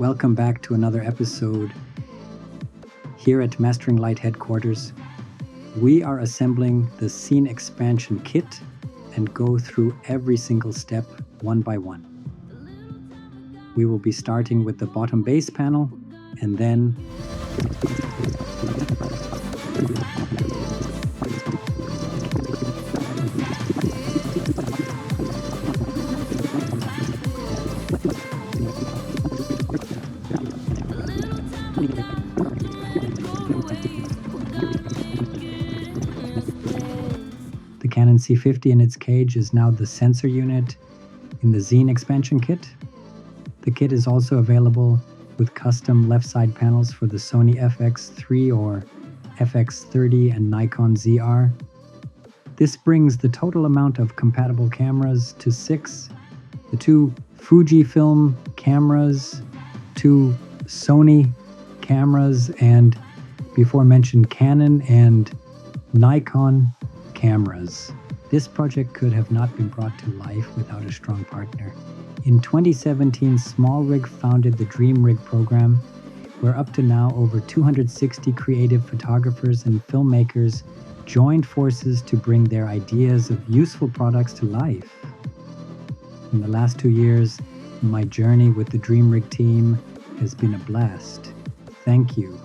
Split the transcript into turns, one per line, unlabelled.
Welcome back to another episode here at Mastering Light headquarters. We are assembling the Cine Expansion Kit and go through every single step one by one. We will be starting with the bottom base panel and then the Canon C50 in its cage is now the sensor unit in the Cine Expansion Kit. The kit is also available with custom left side panels for the SONY FX3 or FX30 and Nikon ZR. This brings the total amount of compatible cameras to 6. The 2 FUJIFILM cameras, 2 SONY cameras, and before mentioned CANON and NIKON cameras. This project could have not been brought to life without a strong partner. In 2017, SmallRig founded the Dreamrig program, where up to now over 260 creative photographers and filmmakers joined forces to bring their ideas of useful products to life. In the last 2 years, my journey with the Dreamrig team has been a blast. Thank you.